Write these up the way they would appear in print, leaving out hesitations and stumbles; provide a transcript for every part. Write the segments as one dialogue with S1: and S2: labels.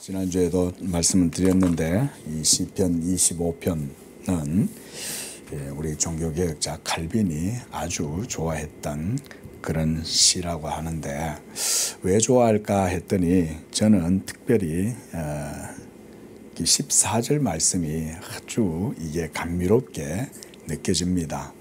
S1: 지난주에도 말씀을 드렸는데 이 시편 25편은 우리 종교개혁자 칼빈이 아주 좋아했던 그런 시라고 하는데 왜 좋아할까 했더니 저는 특별히 14절 말씀이 아주 이게 감미롭게 느껴집니다.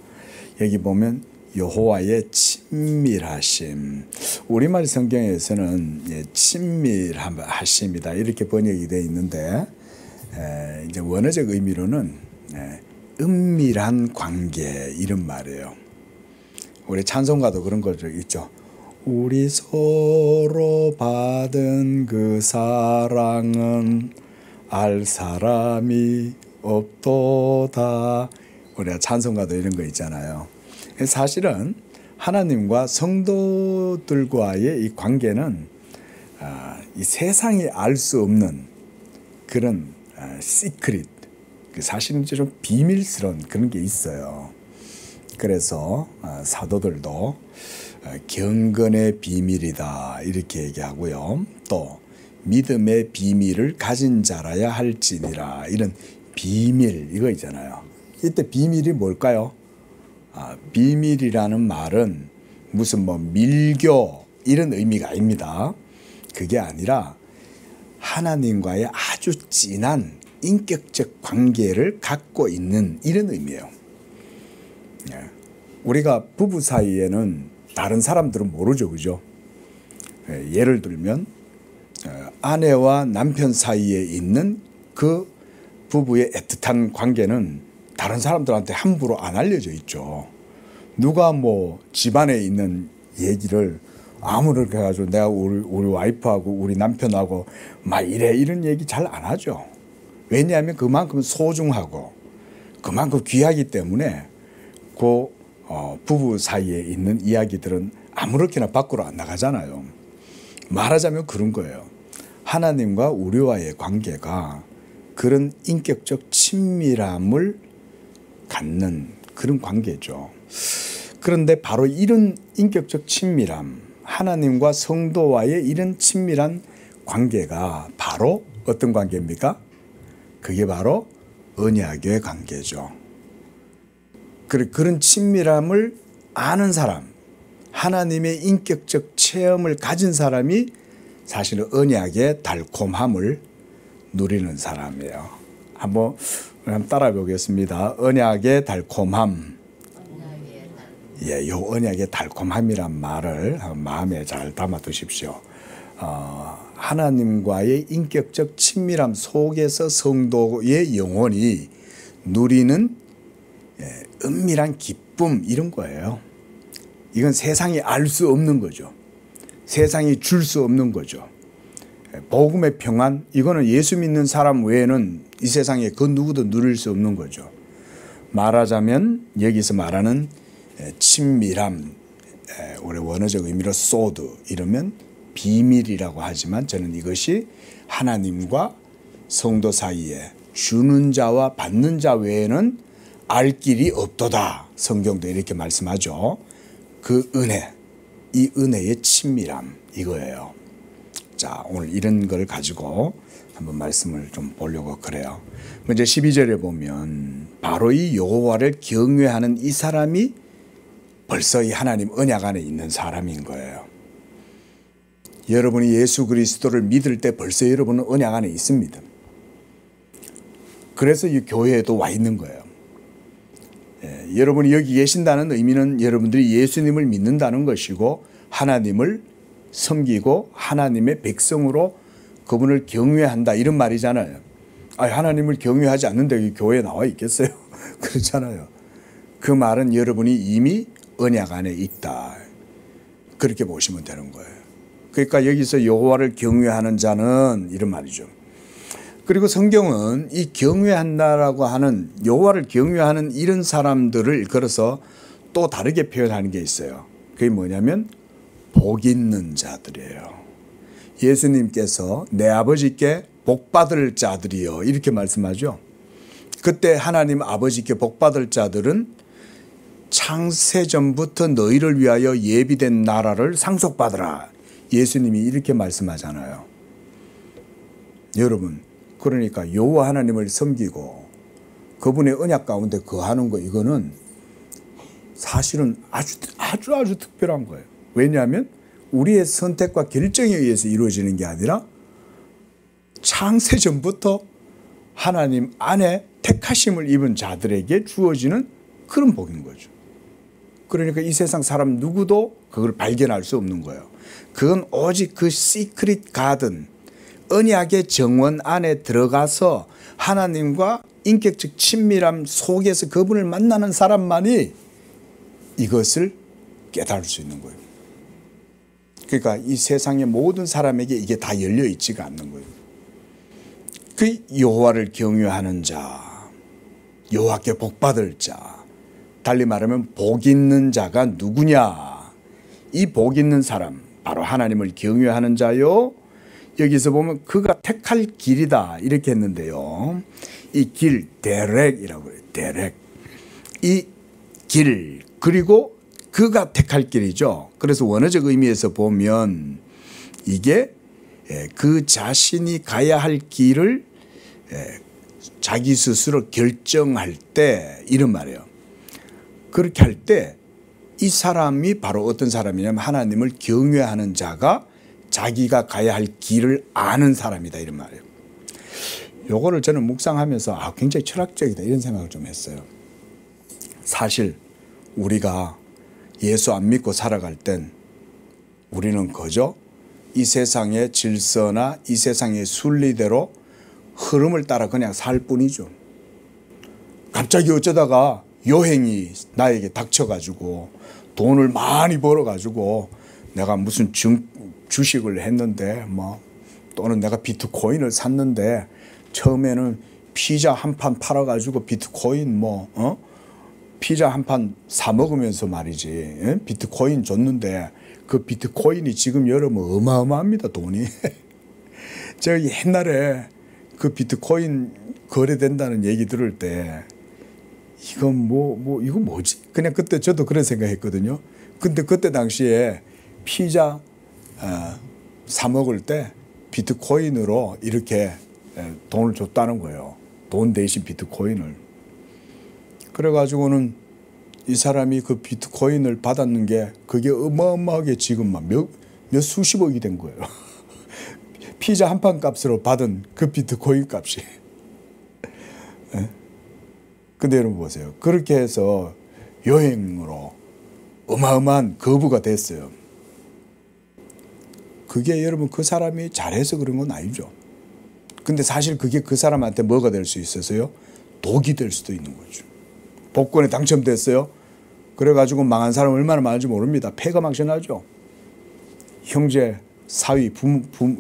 S1: 여기 보면 여호와의 친밀하심, 우리말 성경에서는 친밀하심이다 이렇게 번역이 되어 있는데 이제 원어적 의미로는 은밀한 관계 이런 말이에요. 우리 찬송가도 그런 거 있죠. 우리 서로 받은 그 사랑은 알 사람이 없도다. 우리가 찬송가도 이런 거 있잖아요. 사실은 하나님과 성도들과의 이 관계는 이 세상이 알 수 없는 그런 시크릿, 사실은 좀 비밀스러운 그런 게 있어요. 그래서 사도들도 경건의 비밀이다 이렇게 얘기하고요. 또 믿음의 비밀을 가진 자라야 할지니라, 이런 비밀 이거 있잖아요. 이때 비밀이 뭘까요? 비밀이라는 말은 무슨 밀교 이런 의미가 아닙니다. 그게 아니라 하나님과의 아주 진한 인격적 관계를 갖고 있는 이런 의미예요. 우리가 부부 사이에는 다른 사람들은 모르죠, 그죠? 예를 들면 아내와 남편 사이에 있는 그 부부의 애틋한 관계는 다른 사람들한테 함부로 안 알려져 있죠. 누가 집안에 있는 얘기를 아무렇게 해가지고 내가 우리 와이프하고 우리 남편하고 막 이래 이런 얘기 잘 안 하죠. 왜냐하면 그만큼 소중하고 그만큼 귀하기 때문에 그 부부 사이에 있는 이야기들은 아무렇게나 밖으로 안 나가잖아요. 말하자면 그런 거예요. 하나님과 우리와의 관계가 그런 인격적 친밀함을 갖는 그런 관계죠. 그런데 바로 이런 인격적 친밀함, 하나님과 성도와의 이런 친밀한 관계가 바로 어떤 관계입니까? 그게 바로 언약의 관계죠. 그런 친밀함을 아는 사람, 하나님의 인격적 체험을 가진 사람이 사실은 언약의 달콤함을 누리는 사람이에요. 한번 따라해 보겠습니다. 언약의 달콤함. 요 언약의 달콤함이란 말을 마음에 잘 담아 두십시오. 하나님과의 인격적 친밀함 속에서 성도의 영혼이 누리는 은밀한 기쁨 이런 거예요. 이건 세상이 알 수 없는 거죠. 세상이 줄 수 없는 거죠. 복음의 평안, 이거는 예수 믿는 사람 외에는 이 세상에 그 누구도 누릴 수 없는 거죠. 말하자면 여기서 말하는 친밀함, 우리 원어적 의미로 소드 이러면 비밀이라고 하지만 저는 이것이 하나님과 성도 사이에 주는 자와 받는 자 외에는 알 길이 없도다. 성경도 이렇게 말씀하죠. 그 은혜, 이 은혜의 친밀함 이거예요. 자, 오늘 이런 걸 가지고 한번 말씀을 좀 보려고 그래요. 먼저 12절에 보면 바로 이 여호와를 경외하는 이 사람이 벌써 이 하나님 언약 안에 있는 사람인 거예요. 여러분이 예수 그리스도를 믿을 때 벌써 여러분은 언약 안에 있습니다. 그래서 이 교회에도 와 있는 거예요. 여러분이 여기 계신다는 의미는 여러분들이 예수님을 믿는다는 것이고 하나님을 섬기고 하나님의 백성으로 그분을 경외한다 이런 말이잖아요. 하나님을 경외하지 않는데 교회에 나와 있겠어요? 그렇잖아요. 그 말은 여러분이 이미 언약 안에 있다. 그렇게 보시면 되는 거예요. 그러니까 여기서 여호와를 경외하는 자는 이런 말이죠. 그리고 성경은 이 경외한다라고 하는 여호와를 경외하는 이런 사람들을 걸어서 또 다르게 표현하는 게 있어요. 그게 뭐냐면 복 있는 자들이에요. 예수님께서 내 아버지께 복 받을 자들이요 이렇게 말씀하죠. 그때 하나님 아버지께 복 받을 자들은 창세전부터 너희를 위하여 예비된 나라를 상속받으라. 예수님이 이렇게 말씀하잖아요. 여러분, 그러니까 여호와 하나님을 섬기고 그분의 언약 가운데 거하는 거, 이거는 사실은 아주 특별한 거예요. 왜냐하면 우리의 선택과 결정에 의해서 이루어지는 게 아니라 창세 전부터 하나님 안에 택하심을 입은 자들에게 주어지는 그런 복인 거죠. 그러니까 이 세상 사람 누구도 그걸 발견할 수 없는 거예요. 그건 오직 그 시크릿 가든, 언약의 정원 안에 들어가서 하나님과 인격적 친밀함 속에서 그분을 만나는 사람만이 이것을 깨달을 수 있는 거예요. 그러니까 이 세상의 모든 사람에게 이게 다 열려 있지가 않는 거예요. 그 여호와를 경외하는 자, 여호와께 복받을 자, 달리 말하면 복 있는 자가 누구냐? 이 복 있는 사람, 바로 하나님을 경외하는 자요. 여기서 보면 그가 택할 길이다 이렇게 했는데요. 이 길, 데렉이라고 해요. 데렉. 이 길, 그리고 그가 택할 길이죠. 그래서 원어적 의미에서 보면 이게 그 자신이 가야 할 길을 자기 스스로 결정할 때 이런 말이에요. 그렇게 할 때 이 사람이 바로 어떤 사람이냐면 하나님을 경외하는 자가 자기가 가야 할 길을 아는 사람이다 이런 말이에요. 요거를 저는 묵상하면서 굉장히 철학적이다 이런 생각을 좀 했어요. 사실 우리가 예수 안 믿고 살아갈 땐 우리는 그저 이 세상의 질서나 이 세상의 순리대로 흐름을 따라 그냥 살 뿐이죠. 갑자기 어쩌다가 요행이 나에게 닥쳐가지고 돈을 많이 벌어가지고 내가 무슨 주식을 했는데 또는 내가 비트코인을 샀는데 처음에는 피자 한 판 팔아가지고 비트코인 피자 한 판 사 먹으면서 말이지 비트코인 줬는데 그 비트코인이 지금 여러분 어마어마합니다. 돈이. 제가 옛날에 그 비트코인 거래된다는 얘기 들을 때 이건 이거 뭐지? 그냥 그때 저도 그런 생각했거든요. 근데 그때 당시에 피자 사 먹을 때 비트코인으로 이렇게 돈을 줬다는 거예요. 돈 대신 비트코인을. 그래가지고는 이 사람이 그 비트코인을 받았는 게 그게 어마어마하게 지금 몇 수십억이 된 거예요. 피자 한 판 값으로 받은 그 비트코인 값이. 근데 여러분 보세요. 그렇게 해서 여행으로 어마어마한 거부가 됐어요. 그게 여러분 그 사람이 잘해서 그런 건 아니죠. 근데 사실 그게 그 사람한테 뭐가 될 수 있어서요? 독이 될 수도 있는 거죠. 복권에 당첨됐어요. 그래가지고 망한 사람 얼마나 많은지 모릅니다. 패가 망신하죠. 형제 사이,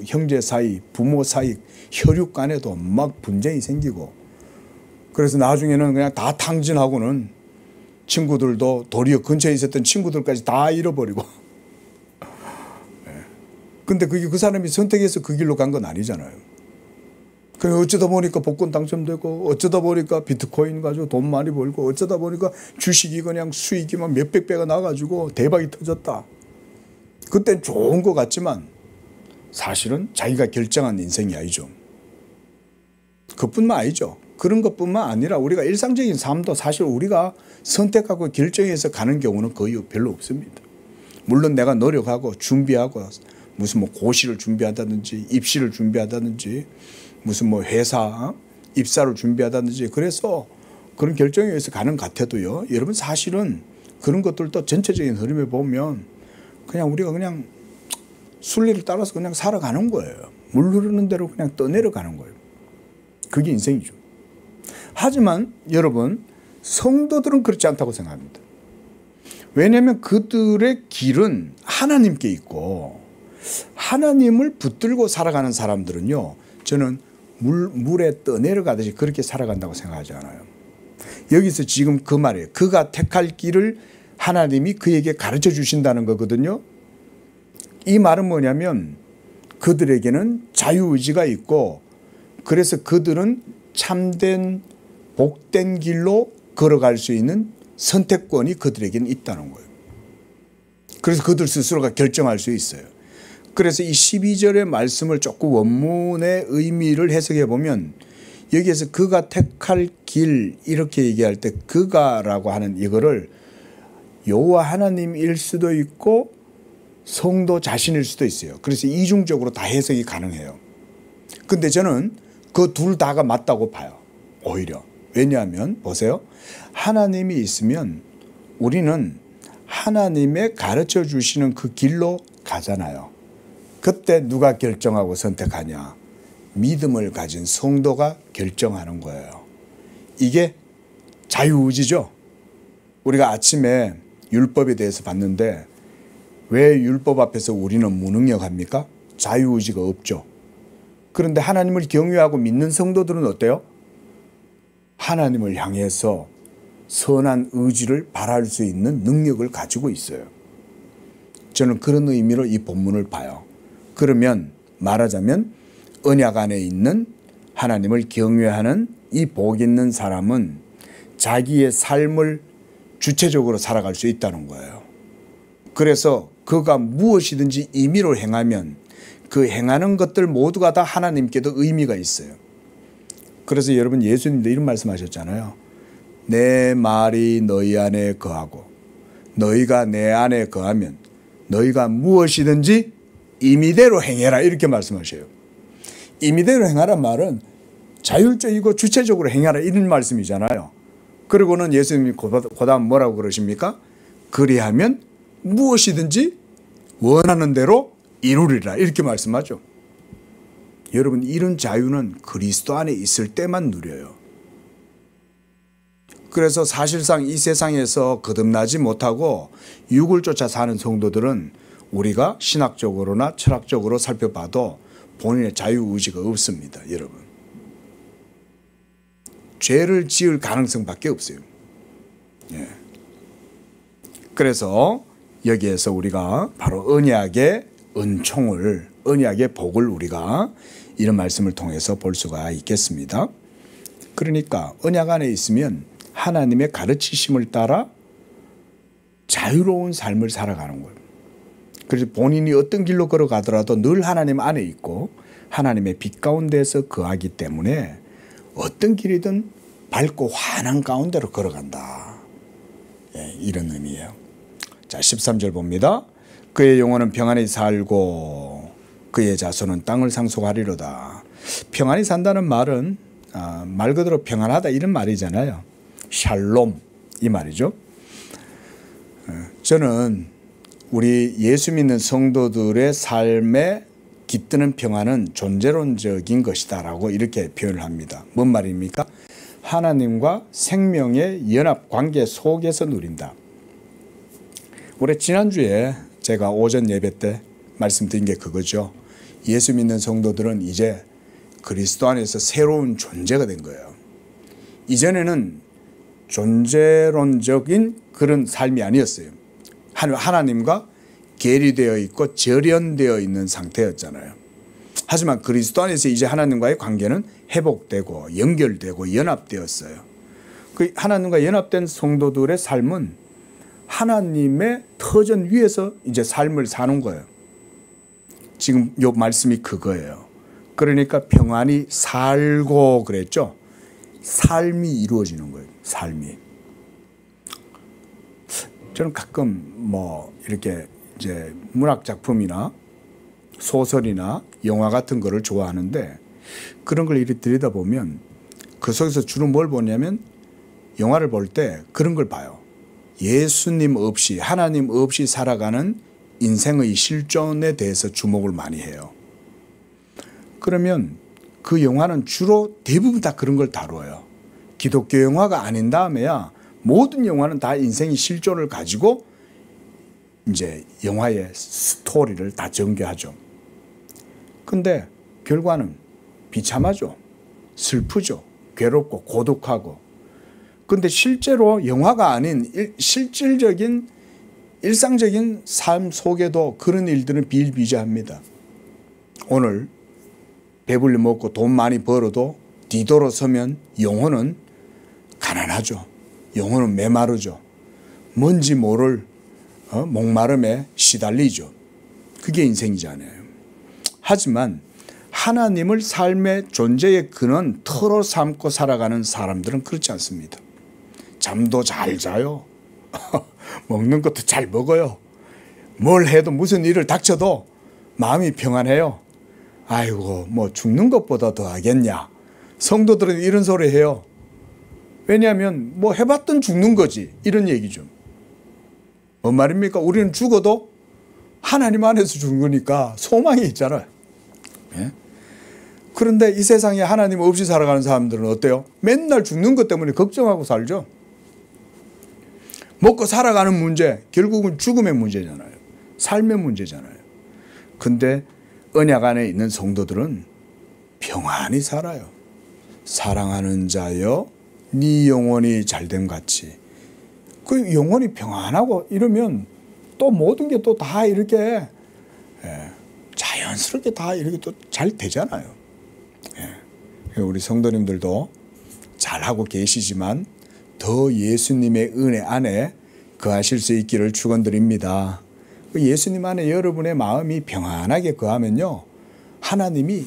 S1: 형제 사이, 부모 사이, 혈육 간에도 막 분쟁이 생기고 그래서 나중에는 그냥 다 탕진하고는 친구들도 도리어 근처에 있었던 친구들까지 다 잃어버리고. 근데 그게 그 사람이 선택해서 그 길로 간 건 아니잖아요. 그래 어쩌다 보니까 복권 당첨되고 어쩌다 보니까 비트코인 가지고 돈 많이 벌고 어쩌다 보니까 주식이 그냥 수익이 막 몇백 배가 나가지고 대박이 터졌다. 그땐 좋은 것 같지만 사실은 자기가 결정한 인생이 아니죠. 그뿐만 아니죠. 그런 것뿐만 아니라 우리가 일상적인 삶도 사실 우리가 선택하고 결정해서 가는 경우는 거의 별로 없습니다. 물론 내가 노력하고 준비하고 무슨 고시를 준비한다든지 입시를 준비한다든지 무슨 회사 입사를 준비하다든지 그래서 그런 결정에 의해서 가는 것 같아도요. 여러분 사실은 그런 것들도 전체적인 흐름에 보면 그냥 우리가 그냥 순리를 따라서 그냥 살아가는 거예요. 물 흐르는 대로 그냥 떠내려가는 거예요. 그게 인생이죠. 하지만 여러분 성도들은 그렇지 않다고 생각합니다. 왜냐하면 그들의 길은 하나님께 있고 하나님을 붙들고 살아가는 사람들은요. 저는 물에 떠내려가듯이 그렇게 살아간다고 생각하지 않아요. 여기서 지금 그 말이에요. 그가 택할 길을 하나님이 그에게 가르쳐 주신다는 거거든요. 이 말은 뭐냐면 그들에게는 자유의지가 있고 그래서 그들은 참된 복된 길로 걸어갈 수 있는 선택권이 그들에게는 있다는 거예요. 그래서 그들 스스로가 결정할 수 있어요. 그래서 이 12절의 말씀을 조금 원문의 의미를 해석해 보면 여기에서 그가 택할 길 이렇게 얘기할 때 그가라고 하는 이거를 여호와 하나님일 수도 있고 성도 자신일 수도 있어요. 그래서 이중적으로 다 해석이 가능해요. 근데 저는 그 둘 다가 맞다고 봐요. 오히려. 왜냐하면 보세요. 하나님이 있으면 우리는 하나님의 가르쳐 주시는 그 길로 가잖아요. 그때 누가 결정하고 선택하냐? 믿음을 가진 성도가 결정하는 거예요. 이게 자유의지죠. 우리가 아침에 율법에 대해서 봤는데 왜 율법 앞에서 우리는 무능력합니까? 자유의지가 없죠. 그런데 하나님을 경외하고 믿는 성도들은 어때요? 하나님을 향해서 선한 의지를 발할 수 있는 능력을 가지고 있어요. 저는 그런 의미로 이 본문을 봐요. 그러면 말하자면 언약 안에 있는 하나님을 경외하는 이 복 있는 사람은 자기의 삶을 주체적으로 살아갈 수 있다는 거예요. 그래서 그가 무엇이든지 임의로 행하면 그 행하는 것들 모두가 다 하나님께도 의미가 있어요. 그래서 여러분 예수님도 이런 말씀하셨잖아요. 내 말이 너희 안에 거하고 너희가 내 안에 거하면 너희가 무엇이든지 임의대로 행해라 이렇게 말씀하셔요. 임의대로 행하란 말은 자율적이고 주체적으로 행하라 이런 말씀이잖아요. 그리고는 예수님이 그다음 뭐라고 그러십니까? 그리하면 무엇이든지 원하는 대로 이루리라 이렇게 말씀하죠. 여러분 이런 자유는 그리스도 안에 있을 때만 누려요. 그래서 사실상 이 세상에서 거듭나지 못하고 육을 쫓아 사는 성도들은 우리가 신학적으로나 철학적으로 살펴봐도 본인의 자유의지가 없습니다. 여러분. 죄를 지을 가능성밖에 없어요. 예. 그래서 여기에서 우리가 바로 언약의 은총을 언약의 복을 우리가 이런 말씀을 통해서 볼 수가 있겠습니다. 그러니까 언약 안에 있으면 하나님의 가르치심을 따라 자유로운 삶을 살아가는 거예요. 그래서 본인이 어떤 길로 걸어가더라도 늘 하나님 안에 있고 하나님의 빛 가운데서 거하기 때문에 어떤 길이든 밝고 환한 가운데로 걸어간다. 예, 이런 의미예요. 자, 13절 봅니다. 그의 영혼은 평안히 살고 그의 자손은 땅을 상속하리로다. 평안히 산다는 말은 말 그대로 평안하다 이런 말이잖아요. 샬롬 이 말이죠. 저는 우리 예수 믿는 성도들의 삶에 깃드는 평안은 존재론적인 것이다라고 이렇게 표현을 합니다. 뭔 말입니까? 하나님과 생명의 연합 관계 속에서 누린다. 우리 지난주에 제가 오전 예배 때 말씀드린 게 그거죠. 예수 믿는 성도들은 이제 그리스도 안에서 새로운 존재가 된 거예요. 이전에는 존재론적인 그런 삶이 아니었어요. 하나님과 계리되어 있고 절연되어 있는 상태였잖아요. 하지만 그리스도 안에서 이제 하나님과의 관계는 회복되고 연결되고 연합되었어요. 그 하나님과 연합된 성도들의 삶은 하나님의 터전 위에서 이제 삶을 사는 거예요. 지금 요 말씀이 그거예요. 그러니까 평안히 살고 그랬죠. 삶이 이루어지는 거예요. 삶이. 저는 가끔 뭐 이렇게 이제 문학 작품이나 소설이나 영화 같은 거를 좋아하는데 그런 걸 이렇게 들여다보면 그 속에서 주로 뭘 보냐면 영화를 볼 때 그런 걸 봐요. 예수님 없이 하나님 없이 살아가는 인생의 실존에 대해서 주목을 많이 해요. 그러면 그 영화는 주로 대부분 다 그런 걸 다뤄요. 기독교 영화가 아닌 다음에야 모든 영화는 다 인생의 실존을 가지고 이제 영화의 스토리를 다 전개하죠. 근데 결과는 비참하죠. 슬프죠. 괴롭고 고독하고. 근데 실제로 영화가 아닌 실질적인 일상적인 삶 속에도 그런 일들은 비일비재합니다. 오늘 배불리 먹고 돈 많이 벌어도 뒤돌아서면 영혼은 가난하죠. 영혼은 메마르죠. 뭔지 모를 목마름에 시달리죠. 그게 인생이잖아요. 하지만 하나님을 삶의 존재의 근원 터로 삼고 살아가는 사람들은 그렇지 않습니다. 잠도 잘 자요. 먹는 것도 잘 먹어요. 뭘 해도 무슨 일을 닥쳐도 마음이 평안해요. 아이고 뭐 죽는 것보다 더 하겠냐. 성도들은 이런 소리 해요. 왜냐하면 뭐 해봤던 죽는 거지 이런 얘기죠. 뭔 말입니까? 우리는 죽어도 하나님 안에서 죽는 거니까 소망이 있잖아요. 예? 그런데 이 세상에 하나님 없이 살아가는 사람들은 어때요? 맨날 죽는 것 때문에 걱정하고 살죠. 먹고 살아가는 문제, 결국은 죽음의 문제잖아요. 삶의 문제잖아요. 근데 언약 안에 있는 성도들은 평안히 살아요. 사랑하는 자여 네 영혼이 잘됨 같이. 그 영혼이 평안하고 이러면 또 모든 게 또 다 이렇게 자연스럽게 다 이렇게 또 잘 되잖아요. 우리 성도님들도 잘하고 계시지만 더 예수님의 은혜 안에 거하실 수 있기를 축원드립니다. 예수님 안에 여러분의 마음이 평안하게 거하면요, 하나님이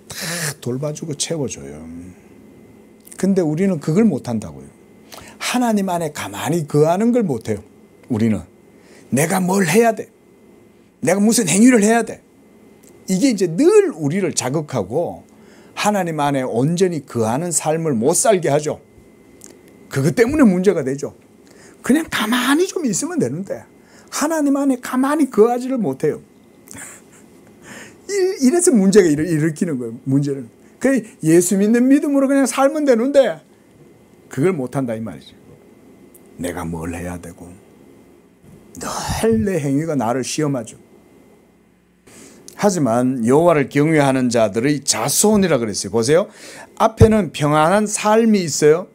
S1: 다 돌봐주고 채워줘요. 근데 우리는 그걸 못한다고요. 하나님 안에 가만히 거하는 걸 못해요. 우리는 내가 뭘 해야 돼, 내가 무슨 행위를 해야 돼, 이게 이제 늘 우리를 자극하고 하나님 안에 온전히 거하는 삶을 못 살게 하죠. 그것 때문에 문제가 되죠. 그냥 가만히 좀 있으면 되는데 하나님 안에 가만히 거하지를 못해요. 이래서 문제가 일으키는 거예요. 문제는. 그 예수 믿는 믿음으로 그냥 살면 되는데 그걸 못한다 이 말이죠. 내가 뭘 해야 되고 늘 내 행위가 나를 시험하죠. 하지만 여호와를 경외하는 자들의 자손이라 그랬어요. 보세요. 앞에는 평안한 삶이 있어요.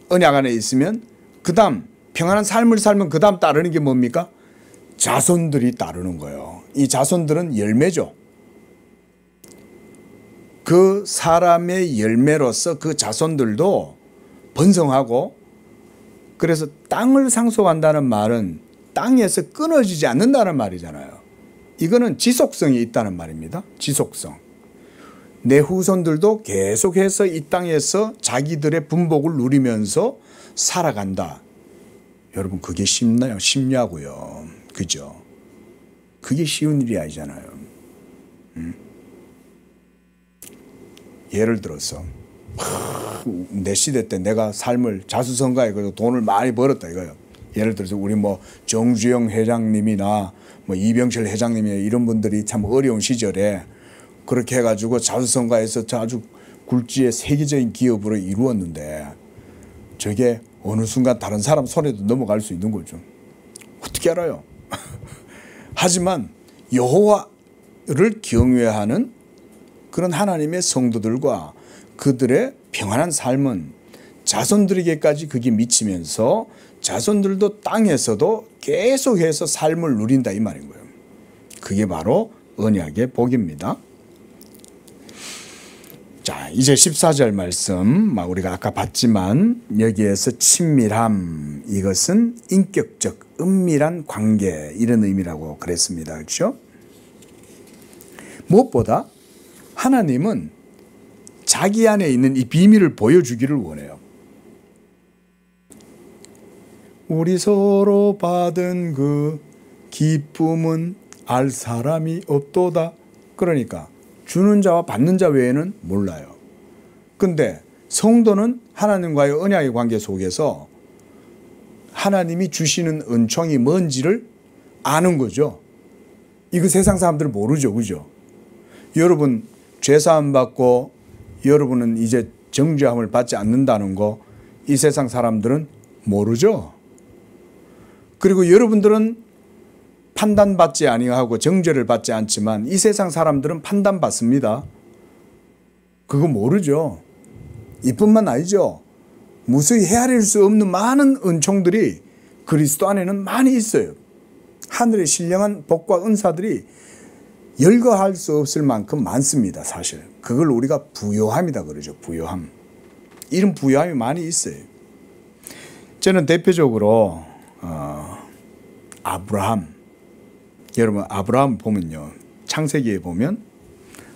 S1: 언약 안에 있으면 그 다음 평안한 삶을 살면 그 다음 따르는 게 뭡니까? 자손들이 따르는 거예요. 이 자손들은 열매죠. 그 사람의 열매로서 그 자손들도 번성하고, 그래서 땅을 상속한다는 말은 땅에서 끊어지지 않는다는 말이잖아요. 이거는 지속성이 있다는 말입니다. 지속성. 내 후손들도 계속해서 이 땅에서 자기들의 분복을 누리면서 살아간다. 여러분 그게 쉽나요? 쉽냐고요. 그죠? 그게 쉬운 일이 아니잖아요. 예를 들어서 내 시대 때 내가 삶을 자수성가해 가지고 돈을 많이 벌었다 이거예요. 예를 들어서 우리 뭐 정주영 회장님이나 뭐 이병철 회장님이나 이런 분들이 참 어려운 시절에 그렇게 해가지고 자수성가해서 아주 굴지의 세계적인 기업으로 이루었는데 저게 어느 순간 다른 사람 손에도 넘어갈 수 있는 거죠. 어떻게 알아요? 하지만 여호와를 경외하는 그런 하나님의 성도들과 그들의 평안한 삶은 자손들에게까지 그게 미치면서 자손들도 땅에서도 계속해서 삶을 누린다 이 말인 거예요. 그게 바로 언약의 복입니다. 자, 이제 14절 말씀 우리가 아까 봤지만 여기에서 친밀함, 이것은 인격적 은밀한 관계 이런 의미라고 그랬습니다. 그렇죠? 무엇보다 하나님은 자기 안에 있는 이 비밀을 보여주기를 원해요. 우리 서로 받은 그 기쁨은 알 사람이 없도다. 그러니까 주는 자와 받는 자 외에는 몰라요. 근데 성도는 하나님과의 언약의 관계 속에서 하나님이 주시는 은총이 뭔지를 아는 거죠. 이거 세상 사람들은 모르죠. 그죠? 여러분 죄사함 받고 여러분은 이제 정죄함을 받지 않는다는 거 이 세상 사람들은 모르죠. 그리고 여러분들은 판단받지 아니하고 정죄를 받지 않지만 이 세상 사람들은 판단받습니다. 그거 모르죠. 이뿐만 아니죠. 무수히 헤아릴 수 없는 많은 은총들이 그리스도 안에는 많이 있어요. 하늘의 신령한 복과 은사들이 열거할 수 없을 만큼 많습니다. 사실 그걸 우리가 부요함이다 그러죠. 부요함. 이런 부요함이 많이 있어요. 저는 대표적으로 아브라함, 여러분 아브라함 보면요, 창세기에 보면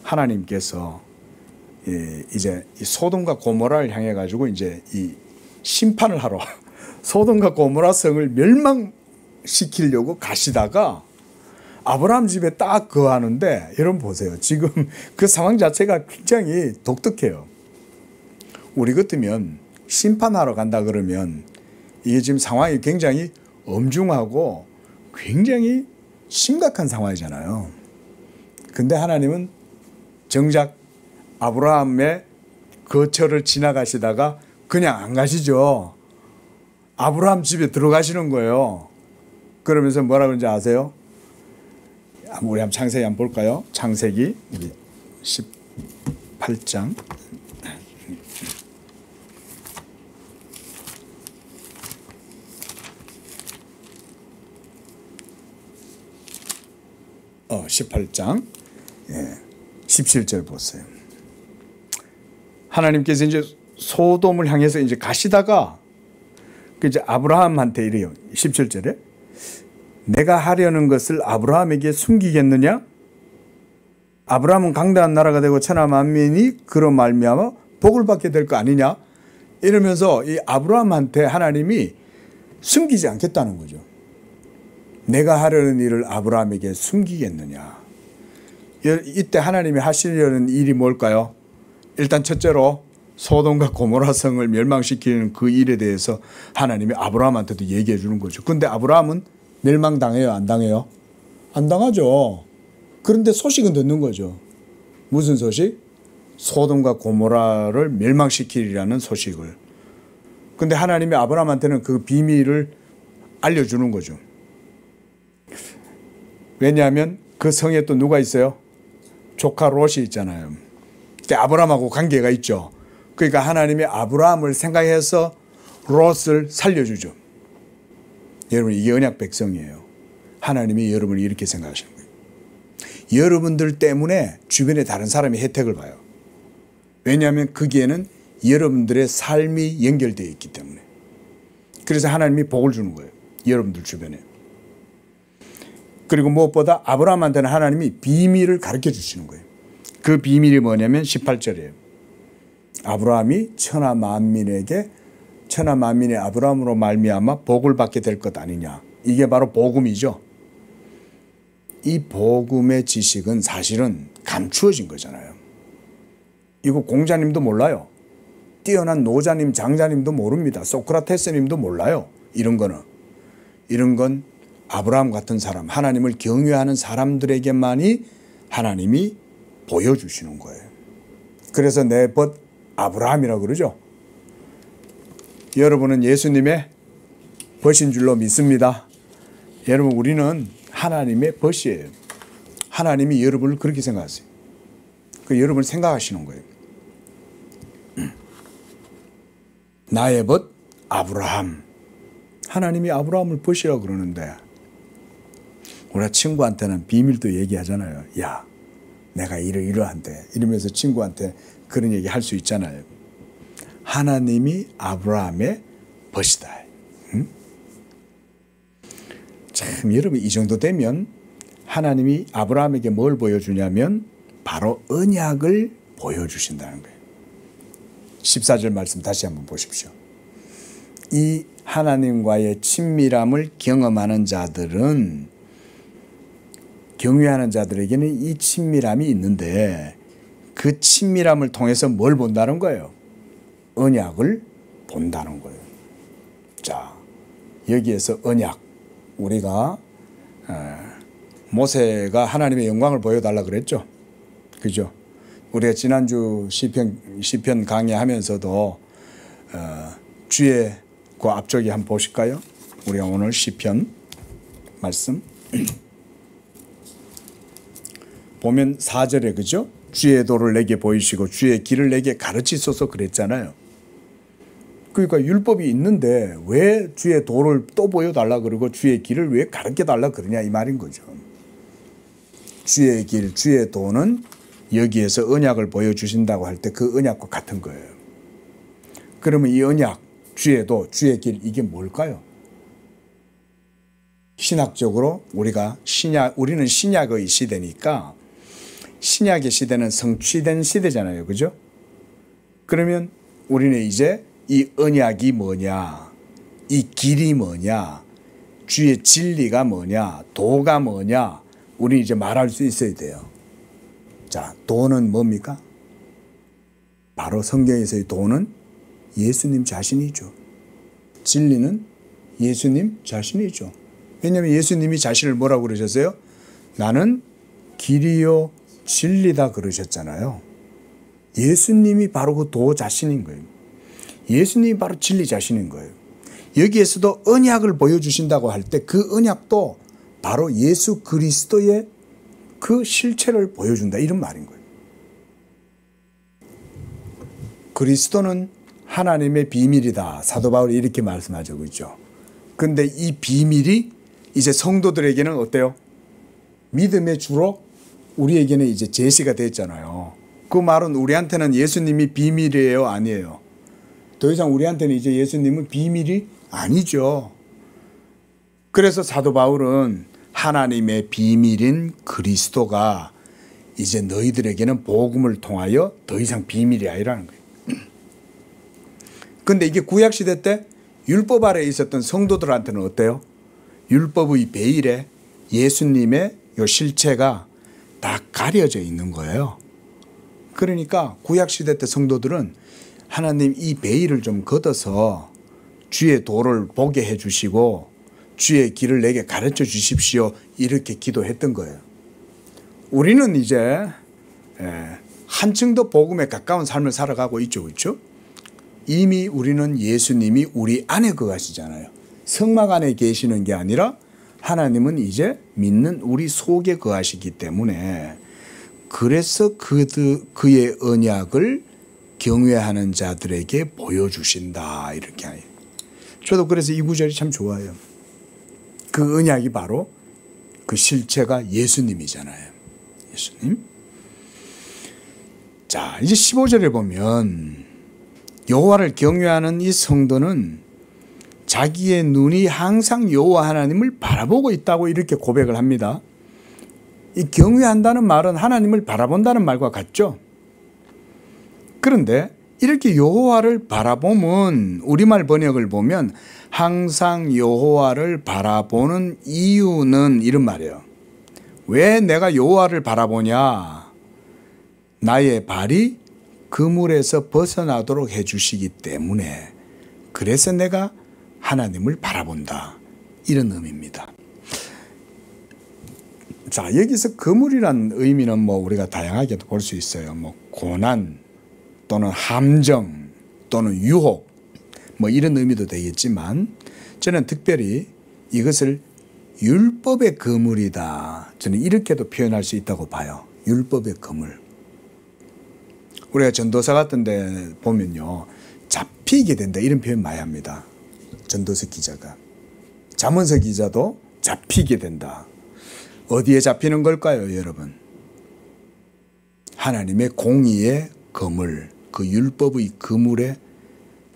S1: 하나님께서 이제 이 소돔과 고모라를 향해 가지고 이제 이 심판을 하러 소돔과 고모라 성을 멸망시키려고 가시다가 아브라함 집에 딱 거하는데, 여러분 보세요. 지금 그 상황 자체가 굉장히 독특해요. 우리 같으면 심판하러 간다 그러면 이게 지금 상황이 굉장히 엄중하고 굉장히 심각한 상황이잖아요. 근데 하나님은 정작 아브라함의 거처를 지나가시다가 그냥 안 가시죠. 아브라함 집에 들어가시는 거예요. 그러면서 뭐라 그런지 아세요? 우리 한번 창세기 한번 볼까요? 창세기 우리 18장 18장 17절 보세요. 하나님께서 이제 소돔을 향해서 이제 가시다가 이제 아브라함한테 이래요. 17절에 내가 하려는 것을 아브라함에게 숨기겠느냐? 아브라함은 강대한 나라가 되고 천하 만민이 그로 말미암아 복을 받게 될 거 아니냐? 이러면서 이 아브라함한테 하나님이 숨기지 않겠다는 거죠. 내가 하려는 일을 아브라함에게 숨기겠느냐? 이때 하나님이 하시려는 일이 뭘까요? 일단 첫째로 소돔과 고모라 성을 멸망시키는 그 일에 대해서 하나님이 아브라함한테도 얘기해 주는 거죠. 그런데 아브라함은 멸망당해요? 안 당해요? 안 당하죠. 그런데 소식은 듣는 거죠. 무슨 소식? 소돔과 고모라를 멸망시키리라는 소식을. 그런데 하나님이 아브라함한테는 그 비밀을 알려주는 거죠. 왜냐하면 그 성에 또 누가 있어요? 조카 롯이 있잖아요. 아브라함하고 관계가 있죠. 그러니까 하나님이 아브라함을 생각해서 롯을 살려주죠. 여러분, 이게 언약 백성이에요. 하나님이 여러분을 이렇게 생각하시는 거예요. 여러분들 때문에 주변에 다른 사람이 혜택을 봐요. 왜냐하면 거기에는 여러분들의 삶이 연결되어 있기 때문에. 그래서 하나님이 복을 주는 거예요. 여러분들 주변에. 그리고 무엇보다 아브라함한테는 하나님이 비밀을 가르쳐 주시는 거예요. 그 비밀이 뭐냐면 18절이에요. 아브라함이 천하 만민의 아브라함으로 말미암아 복을 받게 될 것 아니냐. 이게 바로 복음이죠. 이 복음의 지식은 사실은 감추어진 거잖아요. 이거 공자님도 몰라요. 뛰어난 노자님, 장자님도 모릅니다. 소크라테스님도 몰라요. 이런 건 아브라함 같은 사람, 하나님을 경외하는 사람들에게만이 하나님이 보여주시는 거예요. 그래서 내 벗 아브라함이라고 그러죠. 여러분은 예수님의 벗인 줄로 믿습니다. 여러분, 우리는 하나님의 벗이에요. 하나님이 여러분을 그렇게 생각하세요. 그 여러분을 생각하시는 거예요. 나의 벗 아브라함. 하나님이 아브라함을 벗이라고 그러는데 우리가 친구한테는 비밀도 얘기하잖아요. 야, 내가 이러한데 이러면서 친구한테 그런 얘기 할 수 있잖아요. 하나님이 아브라함의 벗이다. 응? 참, 여러분, 이 정도 되면 하나님이 아브라함에게 뭘 보여주냐면 바로 언약을 보여주신다는 거예요. 14절 말씀 다시 한번 보십시오. 이 하나님과의 친밀함을 경험하는 자들은, 경외하는 자들에게는 이 친밀함이 있는데 그 친밀함을 통해서 뭘 본다는 거예요? 언약을 본다는 거예요. 자, 여기에서 언약, 우리가 모세가 하나님의 영광을 보여달라 그랬죠. 그죠? 우리가 지난주 시편 강의하면서도 주의 그 앞쪽에 한번 보실까요? 우리가 오늘 시편 말씀 보면 4절에, 그죠? 주의 도를 내게 보이시고 주의 길을 내게 가르치소서 그랬잖아요. 그러니까 율법이 있는데 왜 주의 도를 또 보여달라 그러고 주의 길을 왜 가르쳐달라 그러냐, 이 말인 거죠. 주의 길, 주의 도는 여기에서 언약을 보여주신다고 할 때 그 언약과 같은 거예요. 그러면 이 언약, 주의 도, 주의 길, 이게 뭘까요? 신학적으로 우리는 신약의 시대니까 신약의 시대는 성취된 시대잖아요. 그죠? 그러면 우리는 이제 이 언약이 뭐냐, 이 길이 뭐냐, 주의 진리가 뭐냐, 도가 뭐냐, 우리 이제 말할 수 있어야 돼요. 자, 도는 뭡니까? 바로 성경에서의 도는 예수님 자신이죠. 진리는 예수님 자신이죠. 왜냐하면 예수님이 자신을 뭐라고 그러셨어요? 나는 길이요 진리다 그러셨잖아요. 예수님이 바로 그 도 자신인 거예요. 예수님이 바로 진리 자신인 거예요. 여기에서도 언약을 보여주신다고 할 때 그 언약도 바로 예수 그리스도의 그 실체를 보여준다 이런 말인 거예요. 그리스도는 하나님의 비밀이다. 사도 바울이 이렇게 말씀하죠. 그렇죠? 근데 이 비밀이 이제 성도들에게는 어때요? 믿음의 주로 우리에게는 이제 제시가 됐잖아요. 그 말은 우리한테는 예수님이 비밀이에요? 아니에요? 더 이상 우리한테는 이제 예수님은 비밀이 아니죠. 그래서 사도 바울은 하나님의 비밀인 그리스도가 이제 너희들에게는 복음을 통하여 더 이상 비밀이 아니라는 거예요. 근데 이게 구약시대 때 율법 아래에 있었던 성도들한테는 어때요? 율법의 베일에 예수님의 요 실체가 다 가려져 있는 거예요. 그러니까 구약시대 때 성도들은 하나님 이 베일을 좀 걷어서 주의 도를 보게 해주시고 주의 길을 내게 가르쳐 주십시오. 이렇게 기도했던 거예요. 우리는 이제 한층 더 복음에 가까운 삶을 살아가고 있죠. 그렇죠? 이미 우리는 예수님이 우리 안에 거하시잖아요. 성막 안에 계시는 게 아니라 하나님은 이제 믿는 우리 속에 거하시기 때문에 그래서 그의 언약을 경외하는 자들에게 보여주신다. 이렇게 해요. 저도 그래서 이 구절이 참 좋아요. 그 언약이 바로 그 실체가 예수님이잖아요. 예수님. 자, 이제 15절에 보면 여호와를 경외하는 이 성도는 자기의 눈이 항상 여호와 하나님을 바라보고 있다고 이렇게 고백을 합니다. 이 경외한다는 말은 하나님을 바라본다는 말과 같죠. 그런데 이렇게 여호와를 바라보면 우리말 번역을 보면 항상 여호와를 바라보는 이유는 이런 말이에요. 왜 내가 여호와를 바라보냐? 나의 발이 그물에서 벗어나도록 해주시기 때문에 그래서 내가 하나님을 바라본다. 이런 의미입니다. 자, 여기서 그물이란 의미는 뭐 우리가 다양하게도 볼 수 있어요. 뭐 고난 또는 함정 또는 유혹 뭐 이런 의미도 되겠지만 저는 특별히 이것을 율법의 그물이다. 저는 이렇게도 표현할 수 있다고 봐요. 율법의 그물. 우리가 전도사 같은 데 보면요. 잡히게 된다 이런 표현 많이 합니다. 전도서 기자가. 잠언서 기자도 잡히게 된다. 어디에 잡히는 걸까요, 여러분? 하나님의 공의의 그물, 그 율법의 그물에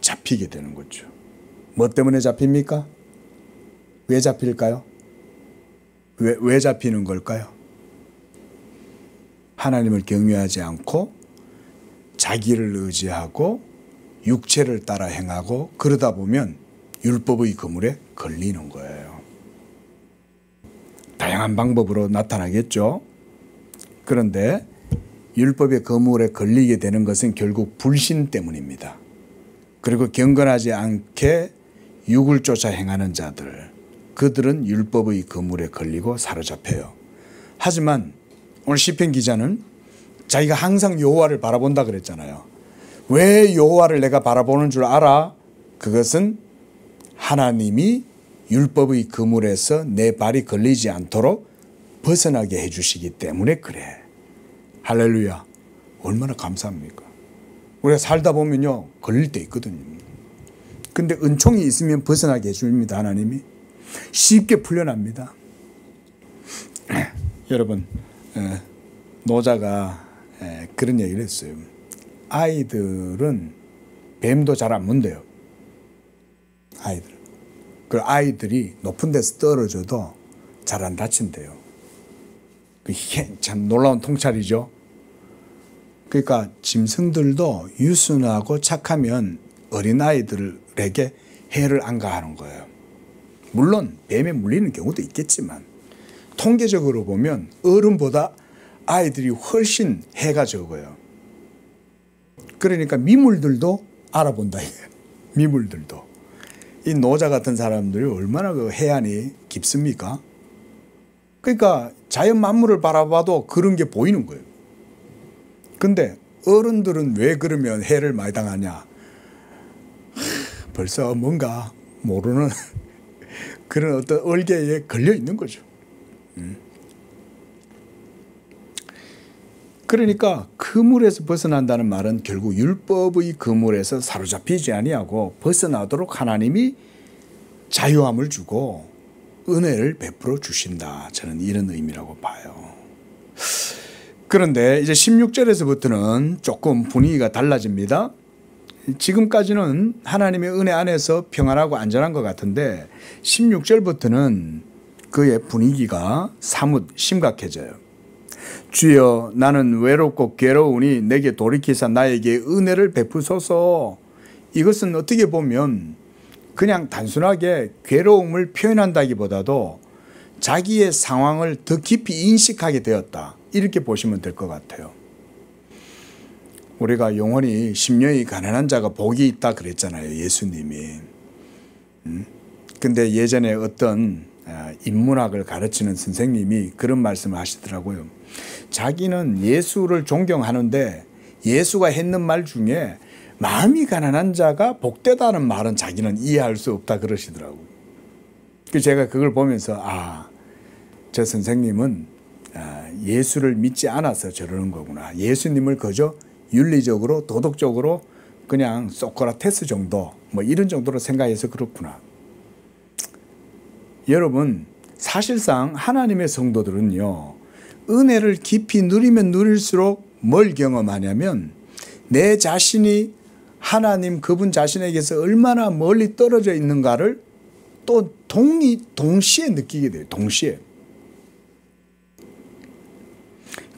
S1: 잡히게 되는 거죠. 뭐 때문에 잡힙니까? 왜 잡힐까요? 왜 잡히는 걸까요? 하나님을 경외하지 않고 자기를 의지하고 육체를 따라 행하고 그러다 보면 율법의 그물에 걸리는 거예요. 다양한 방법으로 나타나겠죠. 그런데 율법의 그물에 걸리게 되는 것은 결국 불신 때문입니다. 그리고 경건하지 않게 육을 쫓아 행하는 자들, 그들은 율법의 그물에 걸리고 사로잡혀요. 하지만 오늘 시편 기자는 자기가 항상 여호와를 바라본다 그랬잖아요. 왜 여호와를 내가 바라보는 줄 알아? 그것은 하나님이 율법의 그물에서 내 발이 걸리지 않도록 벗어나게 해주시기 때문에 그래. 할렐루야. 얼마나 감사합니까? 우리가 살다 보면요 걸릴 때 있거든요. 근데 은총이 있으면 벗어나게 해줍니다. 하나님이 쉽게 풀려납니다. 여러분 노자가 그런 얘기를 했어요. 아이들은 뱀도 잘 안 문대요. 그 아이들이 높은 데서 떨어져도 잘 안 다친대요. 참 놀라운 통찰이죠. 그러니까 짐승들도 유순하고 착하면 어린아이들에게 해를 안 가하는 거예요. 물론 뱀에 물리는 경우도 있겠지만 통계적으로 보면 어른보다 아이들이 훨씬 해가 적어요. 그러니까 미물들도 알아본다. 미물들도. 이 노자 같은 사람들이 얼마나 그 해안이 깊습니까? 그러니까 자연 만물을 바라봐도 그런 게 보이는 거예요. 근데 어른들은 왜 그러면 해를 많이 당하냐? 벌써 뭔가 모르는 그런 어떤 얼개에 걸려 있는 거죠. 그러니까 그물에서 벗어난다는 말은 결국 율법의 그물에서 사로잡히지 아니하고 벗어나도록 하나님이 자유함을 주고 은혜를 베풀어 주신다. 저는 이런 의미라고 봐요. 그런데 이제 16절에서부터는 조금 분위기가 달라집니다. 지금까지는 하나님의 은혜 안에서 평안하고 안전한 것 같은데 16절부터는 그의 분위기가 사뭇 심각해져요. 주여 나는 외롭고 괴로우니 내게 돌이키사 나에게 은혜를 베푸소서. 이것은 어떻게 보면 그냥 단순하게 괴로움을 표현한다기보다도 자기의 상황을 더 깊이 인식하게 되었다. 이렇게 보시면 될 것 같아요. 우리가 영원히 심령이 가난한 자가 복이 있다 그랬잖아요. 예수님이. 근데 예전에 어떤 인문학을 가르치는 선생님이 그런 말씀을 하시더라고요. 자기는 예수를 존경하는데 예수가 했는 말 중에 마음이 가난한 자가 복되다는 말은 자기는 이해할 수 없다 그러시더라고요. 제가 그걸 보면서 저 선생님은 예수를 믿지 않아서 저러는 거구나. 예수님을 그저 윤리적으로 도덕적으로 그냥 소크라테스 정도 뭐 이런 정도로 생각해서 그렇구나. 여러분 사실상 하나님의 성도들은요. 은혜를 깊이 누리면 누릴수록 뭘 경험하냐면 내 자신이 하나님 그분 자신에게서 얼마나 멀리 떨어져 있는가를 또 동시에 느끼게 돼요. 동시에.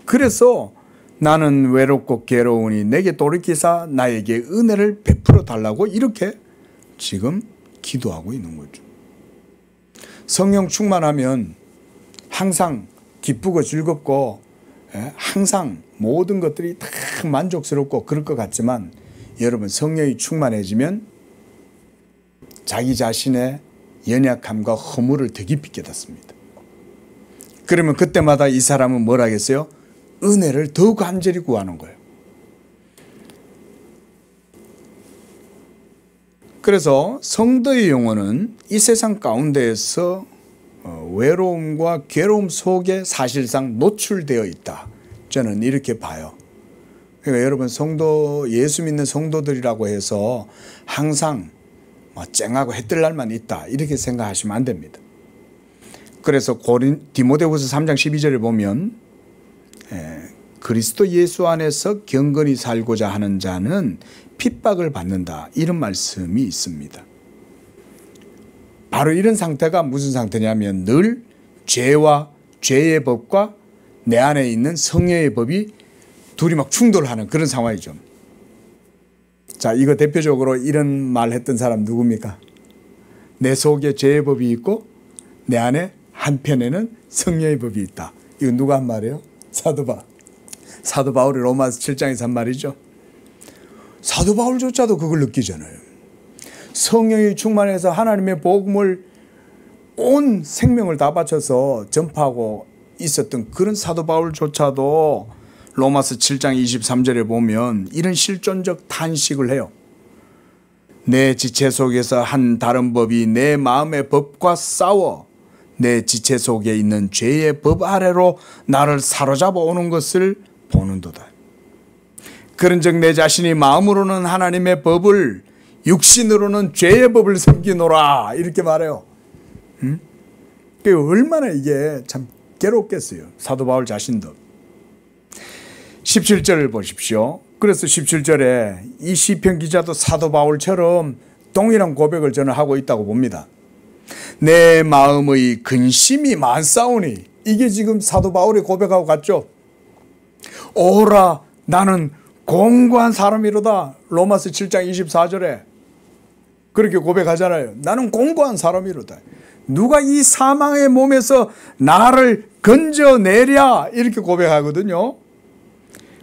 S1: 그래서 나는 외롭고 괴로우니 내게 돌이키사 나에게 은혜를 베풀어 달라고 이렇게 지금 기도하고 있는 거죠. 성령 충만하면 항상 기쁘고 즐겁고 항상 모든 것들이 다 만족스럽고 그럴 것 같지만 여러분 성령이 충만해지면 자기 자신의 연약함과 허물을 더 깊이 깨닫습니다. 그러면 그때마다 이 사람은 뭘 하겠어요? 은혜를 더 간절히 구하는 거예요. 그래서 성도의 영혼은 이 세상 가운데에서 외로움과 괴로움 속에 사실상 노출되어 있다. 저는 이렇게 봐요. 그러니까 여러분 예수 믿는 성도들이라고 해서 항상 쨍하고 해뜰 날만 있다. 이렇게 생각하시면 안 됩니다. 그래서 디모데후서 3장 12절에 보면 그리스도 예수 안에서 경건히 살고자 하는 자는 핍박을 받는다. 이런 말씀이 있습니다. 바로 이런 상태가 무슨 상태냐면 늘 죄와 죄의 법과 내 안에 있는 성령의 법이 둘이 막 충돌하는 그런 상황이죠. 자, 이거 대표적으로 이런 말 했던 사람 누굽니까? 내 속에 죄의 법이 있고 내 안에 한편에는 성령의 법이 있다. 이거 누가 한 말이에요? 사도 바울이 로마서 7장에서 한 말이죠. 사도 바울조차도 그걸 느끼잖아요. 성령이 충만해서 하나님의 복음을 온 생명을 다 바쳐서 전파하고 있었던 그런 사도 바울조차도 로마서 7장 23절에 보면 이런 실존적 탄식을 해요. 내 지체 속에서 한 다른 법이 내 마음의 법과 싸워 내 지체 속에 있는 죄의 법 아래로 나를 사로잡아 오는 것을 보는도다. 그런즉 내 자신이 마음으로는 하나님의 법을 육신으로는 죄의 법을 섬기노라 이렇게 말해요. 얼마나 이게 참 괴롭겠어요. 사도 바울 자신도. 17절을 보십시오. 그래서 17절에 이 시편 기자도 사도 바울처럼 동일한 고백을 저는 하고 있다고 봅니다. 내 마음의 근심이 많사오니 이게 지금 사도 바울의 고백하고 같죠. 오라 나는 공고한 사람이로다. 로마서 7장 24절에 그렇게 고백하잖아요. 나는 공고한 사람이로다. 누가 이 사망의 몸에서 나를 건져내랴 이렇게 고백하거든요.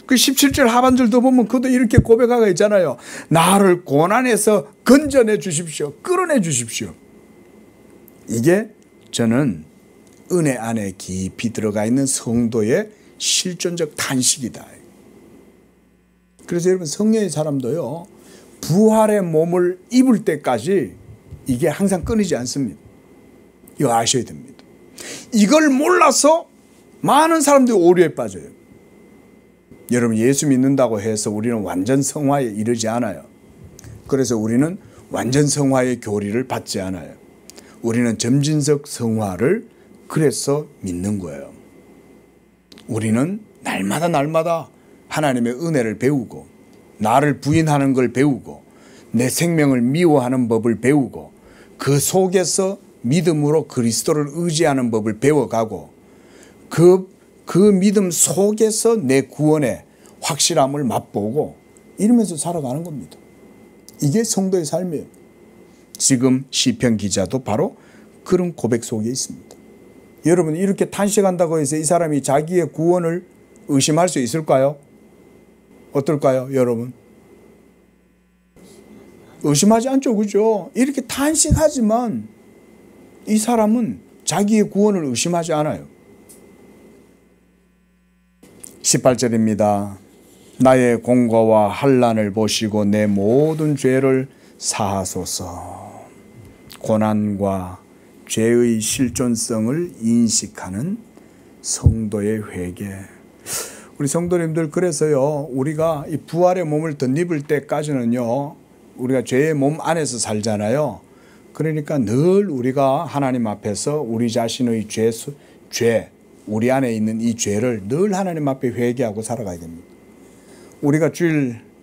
S1: 그 17절 하반절도 보면 그도 이렇게 고백하고 있잖아요. 나를 고난에서 건져내 주십시오. 끌어내 주십시오. 이게 저는 은혜 안에 깊이 들어가 있는 성도의 실존적 탄식이다. 그래서 여러분 성령의 사람도요. 부활의 몸을 입을 때까지 이게 항상 끊이지 않습니다. 이거 아셔야 됩니다. 이걸 몰라서 많은 사람들이 오류에 빠져요. 여러분 예수 믿는다고 해서 우리는 완전 성화에 이르지 않아요. 그래서 우리는 완전 성화의 교리를 받지 않아요. 우리는 점진적 성화를 그래서 믿는 거예요. 우리는 날마다 하나님의 은혜를 배우고 나를 부인하는 걸 배우고 내 생명을 미워하는 법을 배우고 그 속에서 믿음으로 그리스도를 의지하는 법을 배워가고 그 믿음 속에서 내 구원의 확실함을 맛보고 이러면서 살아가는 겁니다. 이게 성도의 삶이에요. 지금 시편 기자도 바로 그런 고백 속에 있습니다. 여러분 이렇게 탄식한다고 해서 이 사람이 자기의 구원을 의심할 수 있을까요? 어떨까요, 여러분? 의심하지 않죠, 그죠? 이렇게 탄식하지만 이 사람은 자기의 구원을 의심하지 않아요. 18절입니다. 나의 공고와 환난을 보시고 내 모든 죄를 사하소서. 고난과 죄의 실존성을 인식하는 성도의 회개. 우리 성도님들 그래서요. 우리가 이 부활의 몸을 덧입을 때까지는요. 우리가 죄의 몸 안에서 살잖아요. 그러니까 늘 우리가 하나님 앞에서 우리 자신의 죄, 우리 안에 있는 이 죄를 늘 하나님 앞에 회개하고 살아가야 됩니다. 우리가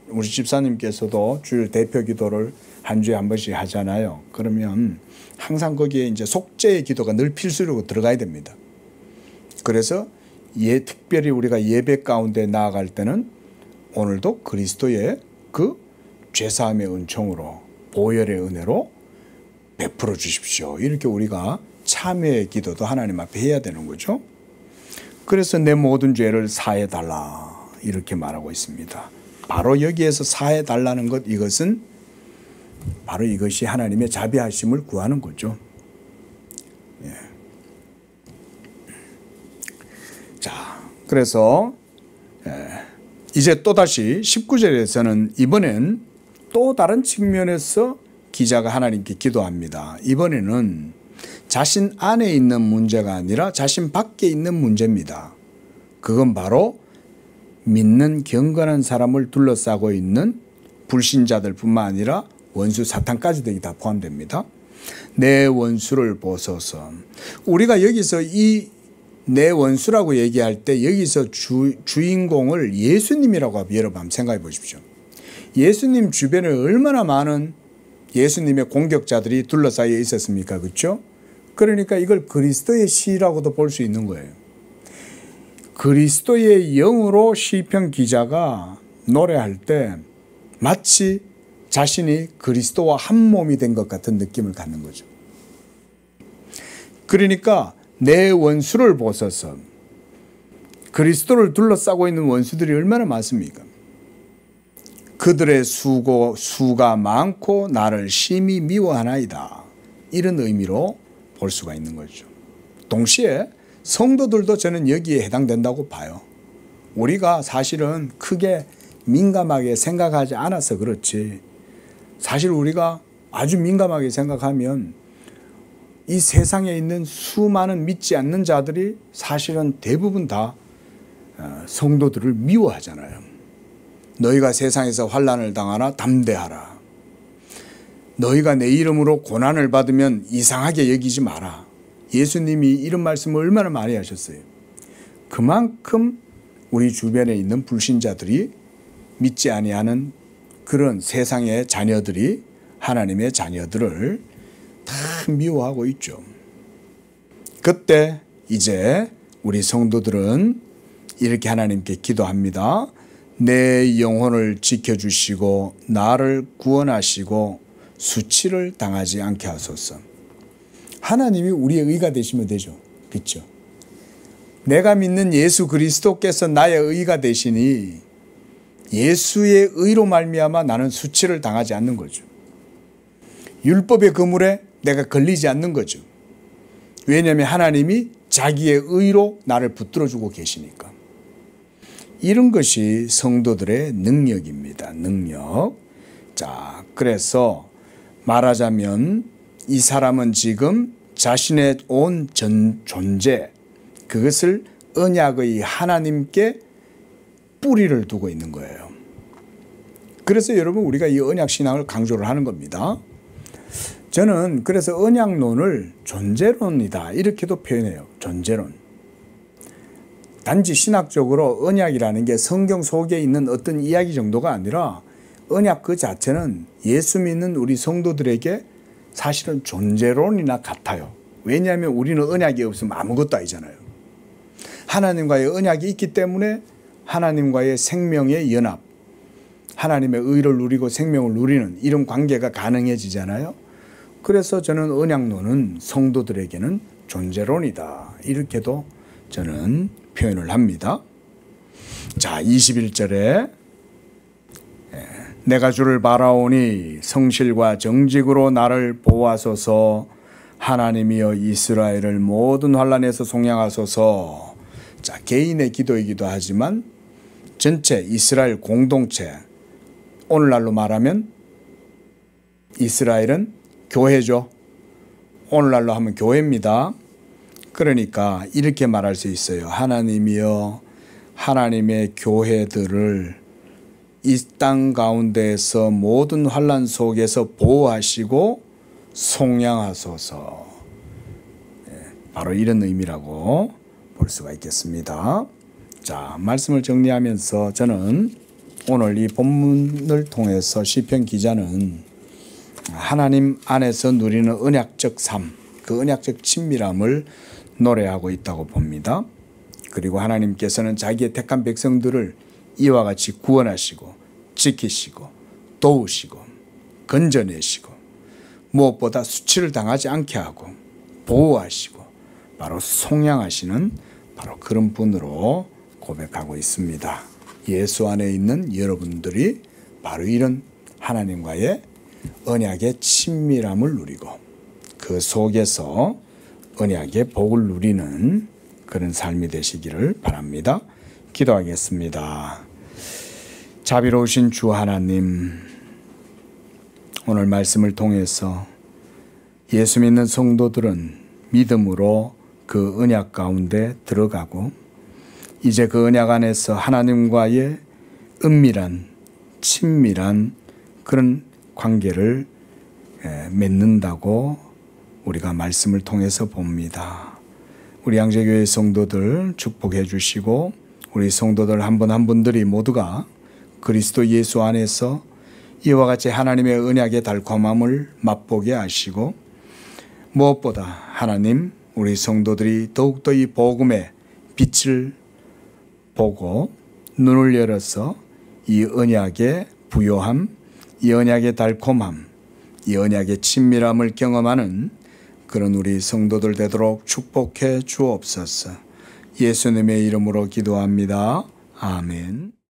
S1: 우리 집사님께서도 주일 대표 기도를 한 주에 한 번씩 하잖아요. 그러면 항상 거기에 이제 속죄의 기도가 늘 필수로 들어가야 됩니다. 그래서 특별히 우리가 예배 가운데 나아갈 때는 오늘도 그리스도의 그 죄사함의 은총으로 보혈의 은혜로 베풀어 주십시오. 이렇게 우리가 참회의 기도도 하나님 앞에 해야 되는 거죠. 그래서 내 모든 죄를 사해 달라 이렇게 말하고 있습니다. 바로 여기에서 사해 달라는 것, 이것은 바로 이것이 하나님의 자비하심을 구하는 거죠. 예. 자, 그래서 이제 또다시 19절에서는 이번엔 또 다른 측면에서 기자가 하나님께 기도합니다. 이번에는 자신 안에 있는 문제가 아니라 자신 밖에 있는 문제입니다. 그건 바로 믿는 경건한 사람을 둘러싸고 있는 불신자들뿐만 아니라 원수 사탄까지도 다 포함됩니다. 내 원수를 보소서. 우리가 여기서 이 내 원수라고 얘기할 때 여기서 주인공을 예수님이라고 여러분 한번 생각해 보십시오. 예수님 주변에 얼마나 많은 예수님의 공격자들이 둘러싸여 있었습니까? 그렇죠? 그러니까 이걸 그리스도의 시라고도 볼 수 있는 거예요. 그리스도의 영으로 시편 기자가 노래할 때 마치 자신이 그리스도와 한 몸이 된 것 같은 느낌을 갖는 거죠. 그러니까 내 원수를 보소서. 그리스도를 둘러싸고 있는 원수들이 얼마나 많습니까? 그들의 수가 많고 나를 심히 미워하나이다. 이런 의미로 볼 수가 있는 거죠. 동시에 성도들도 저는 여기에 해당된다고 봐요. 우리가 사실은 크게 민감하게 생각하지 않아서 그렇지, 사실 우리가 아주 민감하게 생각하면 이 세상에 있는 수많은 믿지 않는 자들이 사실은 대부분 다 성도들을 미워하잖아요. 너희가 세상에서 환난을 당하나 담대하라. 너희가 내 이름으로 고난을 받으면 이상하게 여기지 마라. 예수님이 이런 말씀을 얼마나 많이 하셨어요. 그만큼 우리 주변에 있는 불신자들이 믿지 아니하는 그런 세상의 자녀들이 하나님의 자녀들을 다 미워하고 있죠. 그때 이제 우리 성도들은 이렇게 하나님께 기도합니다. 내 영혼을 지켜주시고 나를 구원하시고 수치를 당하지 않게 하소서. 하나님이 우리의 의가 되시면 되죠. 그렇죠? 내가 믿는 예수 그리스도께서 나의 의가 되시니 예수의 의로 말미암아 나는 수치를 당하지 않는 거죠. 율법의 그물에 내가 걸리지 않는 거죠. 왜냐하면 하나님이 자기의 의로 나를 붙들어주고 계시니까. 이런 것이 성도들의 능력입니다. 능력. 자, 그래서 말하자면 이 사람은 지금 자신의 온 존재, 그것을 언약의 하나님께 뿌리를 두고 있는 거예요. 그래서 여러분 우리가 이 언약신앙을 강조를 하는 겁니다. 저는 그래서 언약론을 존재론이다 이렇게도 표현해요. 존재론. 단지 신학적으로 언약이라는 게 성경 속에 있는 어떤 이야기 정도가 아니라 언약 그 자체는 예수 믿는 우리 성도들에게 사실은 존재론이나 같아요. 왜냐하면 우리는 언약이 없으면 아무것도 아니잖아요. 하나님과의 언약이 있기 때문에 하나님과의 생명의 연합, 하나님의 의를 누리고 생명을 누리는 이런 관계가 가능해지잖아요. 그래서 저는 언약론은 성도들에게는 존재론이다. 이렇게도 저는 표현을 합니다. 자, 21절에 내가 주를 바라오니 성실과 정직으로 나를 보호하소서. 하나님이여 이스라엘을 모든 환난에서 속량하소서. 자, 개인의 기도이기도 하지만 전체 이스라엘 공동체, 오늘날로 말하면 이스라엘은 교회죠. 오늘날로 하면 교회입니다. 그러니까 이렇게 말할 수 있어요. 하나님이여 하나님의 교회들을 이 땅 가운데에서 모든 환난 속에서 보호하시고 속량하소서. 바로 이런 의미라고 볼 수가 있겠습니다. 자, 말씀을 정리하면서 저는 오늘 이 본문을 통해서 시편 기자는 하나님 안에서 누리는 언약적 삶, 그 언약적 친밀함을 노래하고 있다고 봅니다. 그리고 하나님께서는 자기의 택한 백성들을 이와 같이 구원하시고 지키시고 도우시고 건져내시고 무엇보다 수치를 당하지 않게 하고 보호하시고 바로 속량하시는 바로 그런 분으로 고백하고 있습니다. 예수 안에 있는 여러분들이 바로 이런 하나님과의 언약의 친밀함을 누리고 그 속에서 언약의 복을 누리는 그런 삶이 되시기를 바랍니다. 기도하겠습니다. 자비로우신 주 하나님, 오늘 말씀을 통해서 예수 믿는 성도들은 믿음으로 그 언약 가운데 들어가고 이제 그 언약 안에서 하나님과의 은밀한 친밀한 그런 관계를 맺는다고 우리가 말씀을 통해서 봅니다. 우리 양재교회 성도들 축복해 주시고 우리 성도들 한 분 한 분들이 모두가 그리스도 예수 안에서 이와 같이 하나님의 언약의 달콤함을 맛보게 하시고 무엇보다 하나님 우리 성도들이 더욱더 이 복음의 빛을 보고 눈을 열어서 이 언약의 부요함, 이 언약의 달콤함, 이 언약의 친밀함을 경험하는 그런 우리 성도들 되도록 축복해 주옵소서. 예수님의 이름으로 기도합니다. 아멘.